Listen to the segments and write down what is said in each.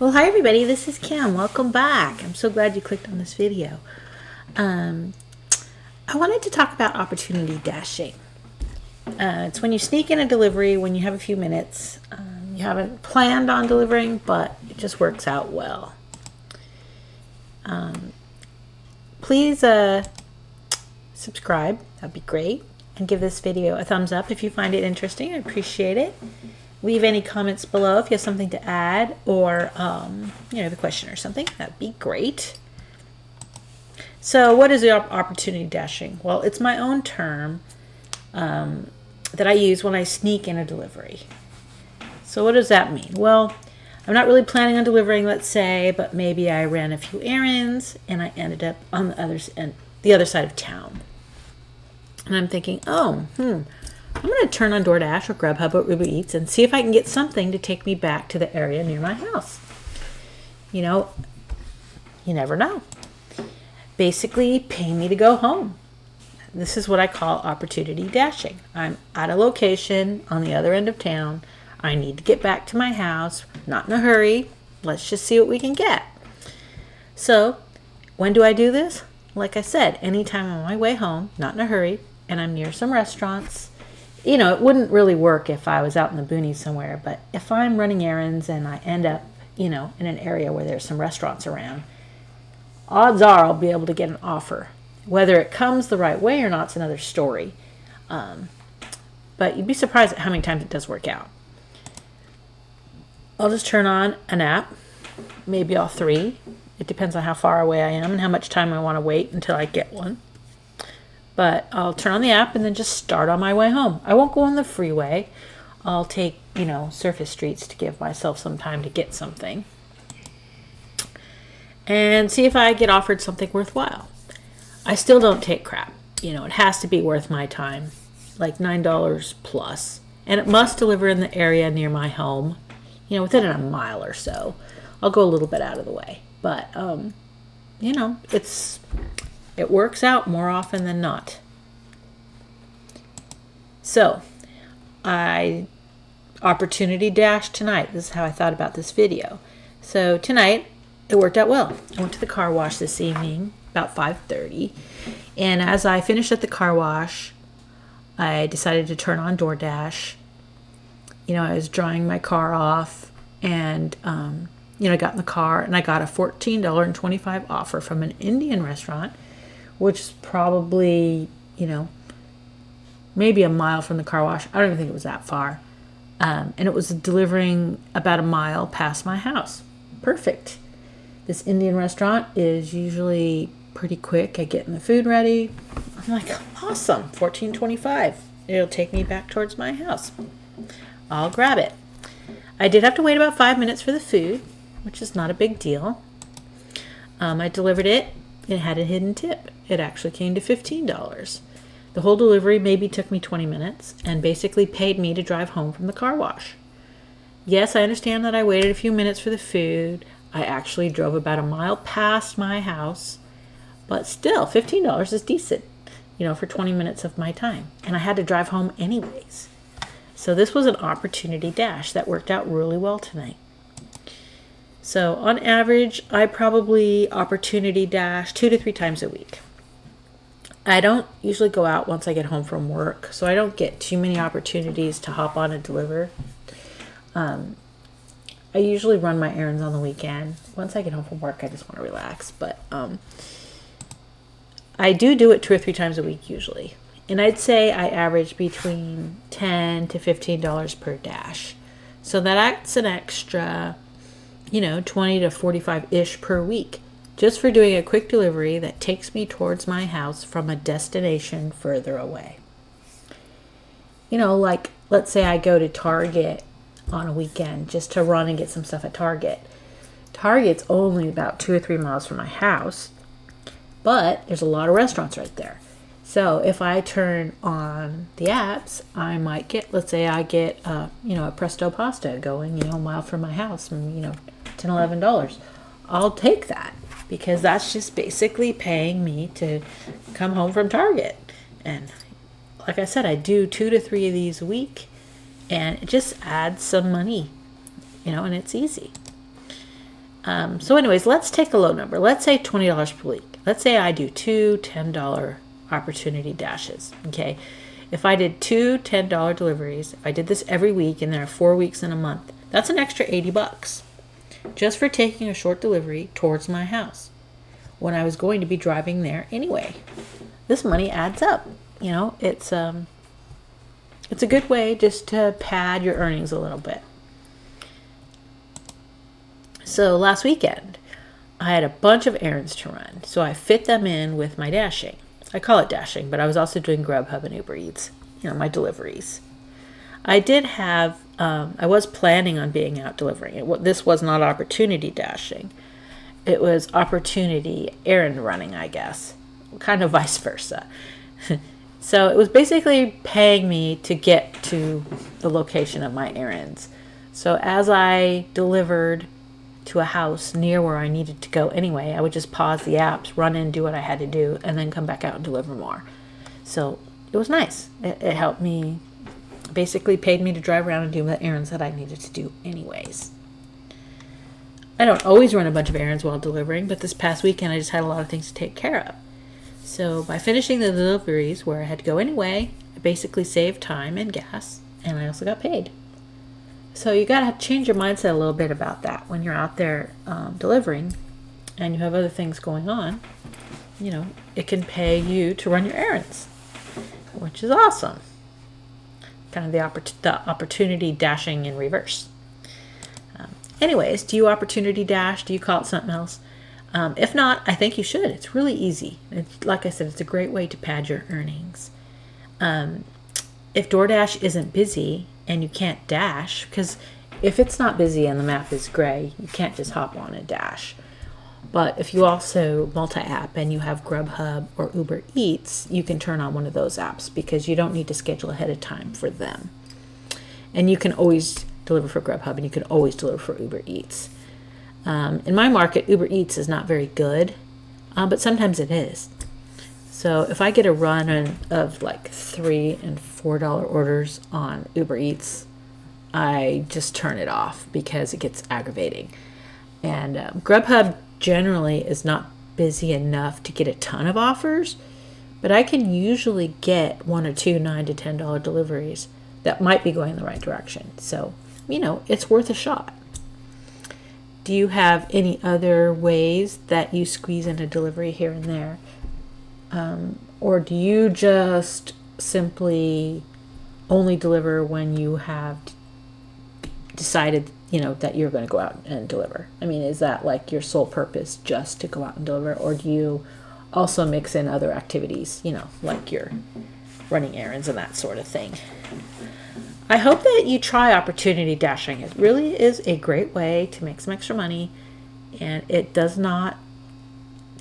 Well, hi everybody, this is Kim. Welcome back. I'm so glad you clicked on this video. I wanted to talk about opportunity dashing. It's when you sneak in a delivery when you have a few minutes. You haven't planned on delivering, but it just works out well. Please subscribe. That'd be great. And give this video a thumbs up if you find it interesting. I appreciate it. Leave any comments below if you have something to add or have a question or something. That'd be great. So what is the opportunity dashing? Well, it's my own term that I use when I sneak in a delivery. So what does that mean? Well, I'm not really planning on delivering, let's say, but maybe I ran a few errands and I ended up on the other side of town. And I'm thinking, I'm going to turn on Doordash or Grubhub or Uber Eats and see if I can get something to take me back to the area near my house. You never know. Basically, pay me to go home. This is what I call opportunity dashing. I'm at a location on the other end of town. I need to get back to my house. Not in a hurry. Let's just see what we can get. So, when do I do this? Like I said, anytime I'm on my way home, not in a hurry, and I'm near some restaurants. It wouldn't really work if I was out in the boonies somewhere, but if I'm running errands and I end up, in an area where there's some restaurants around, odds are I'll be able to get an offer. Whether it comes the right way or not is another story. But you'd be surprised at how many times it does work out. I'll just turn on an app, maybe all three. It depends on how far away I am and how much time I want to wait until I get one. But I'll turn on the app and then just start on my way home. I won't go on the freeway. I'll take, surface streets to give myself some time to get something. And see if I get offered something worthwhile. I still don't take crap. It has to be worth my time, like $9 plus. And it must deliver in the area near my home, within a mile or so. I'll go a little bit out of the way. But, it works out more often than not. So, I opportunity dashed tonight. This is how I thought about this video. So tonight, it worked out well. I went to the car wash this evening, about 5:30. And as I finished at the car wash, I decided to turn on Doordash. I was drying my car off and, I got in the car and I got a $14.25 offer from an Indian restaurant, which is probably, maybe a mile from the car wash. I don't even think it was that far. And it was delivering about a mile past my house. Perfect. This Indian restaurant is usually pretty quick at getting the food ready. I'm like, awesome, $14.25. It'll take me back towards my house. I'll grab it. I did have to wait about 5 minutes for the food, which is not a big deal. I delivered it. It had a hidden tip. It actually came to $15. The whole delivery maybe took me 20 minutes and basically paid me to drive home from the car wash. Yes, I understand that I waited a few minutes for the food. I actually drove about a mile past my house, but still, $15 is decent, for 20 minutes of my time. And I had to drive home anyways. So this was an opportunity dash that worked out really well tonight. So on average, I probably opportunity dash 2 to 3 times a week. I don't usually go out once I get home from work, so I don't get too many opportunities to hop on and deliver. I usually run my errands on the weekend. Once I get home from work, I just want to relax. But I do it 2 or 3 times a week usually. And I'd say I average between $10 to $15 per dash. So that's an extra, 20 to 45-ish per week, just for doing a quick delivery that takes me towards my house from a destination further away. Like, let's say I go to Target on a weekend just to run and get some stuff at Target. Target's only about 2 or 3 miles from my house, but there's a lot of restaurants right there. So if I turn on the apps, I might get, let's say I get, a Presto pasta going, a mile from my house, and, $10, $11. I'll take that because that's just basically paying me to come home from Target. And like I said, I do 2 to 3 of these a week, and it just adds some money, and it's easy. So anyways, let's take a low number. Let's say $20 per week. Let's say I do two $10 opportunity dashes. Okay. If I did two $10 deliveries, if I did this every week and there are 4 weeks in a month, that's an extra $80 just for taking a short delivery towards my house when I was going to be driving there anyway. This money adds up. You know, it's a good way just to pad your earnings a little bit. So last weekend, I had a bunch of errands to run, so I fit them in with my dashing. I call it dashing, but I was also doing Grubhub and Uber Eats, you know, my deliveries. I did have, I was planning on being out delivering it. This was not opportunity dashing. It was opportunity errand running, I guess. Kind of vice versa. So it was basically paying me to get to the location of my errands. So as I delivered to a house near where I needed to go anyway, I would just pause the apps, run in, do what I had to do, and then come back out and deliver more. So it was nice. It helped me, basically paid me to drive around and do the errands that I needed to do anyways. I don't always run a bunch of errands while delivering, but this past weekend I just had a lot of things to take care of. So by finishing the deliveries where I had to go anyway, I basically saved time and gas, and I also got paid. So you got to change your mindset a little bit about that when you're out there delivering and you have other things going on. You know, it can pay you to run your errands, which is awesome. Kind of the opportunity dashing in reverse. Anyways, do you opportunity dash? Do you call it something else? If not, I think you should. It's really easy. Like I said, it's a great way to pad your earnings. If Doordash isn't busy and you can't dash, because if it's not busy and the map is gray, you can't just hop on and dash. But if you also multi-app and you have Grubhub or Uber Eats, you can turn on one of those apps because you don't need to schedule ahead of time for them. And you can always deliver for Grubhub and you can always deliver for Uber Eats. In my market, Uber Eats is not very good, but sometimes it is. So if I get a run of like $3 and $4 orders on Uber Eats, I just turn it off because it gets aggravating. And Grubhub generally is not busy enough to get a ton of offers, but I can usually get one or two $9 to $10 deliveries that might be going in the right direction. So, you know, it's worth a shot. Do you have any other ways that you squeeze in a delivery here and there? Or do you just simply only deliver when you have decided, you know, that you're going to go out and deliver? I mean, is that like your sole purpose, just to go out and deliver? Or do you also mix in other activities, you know, like you're running errands and that sort of thing? I hope that you try opportunity dashing. It really is a great way to make some extra money, and it does not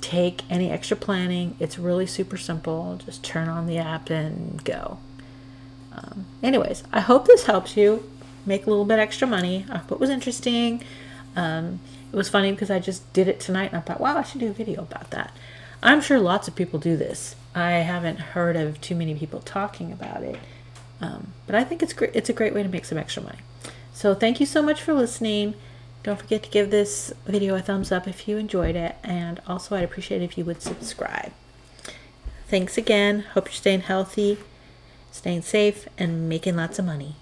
take any extra planning. It's really super simple. Just turn on the app and go. Anyways, I hope this helps you make a little bit extra money. I hope it was interesting. It was funny because I just did it tonight and I thought, wow, I should do a video about that. I'm sure lots of people do this. I haven't heard of too many people talking about it. But I think it's great. It's a great way to make some extra money. So thank you so much for listening. Don't forget to give this video a thumbs up if you enjoyed it. And also I'd appreciate it if you would subscribe. Thanks again. Hope you're staying healthy, staying safe, and making lots of money.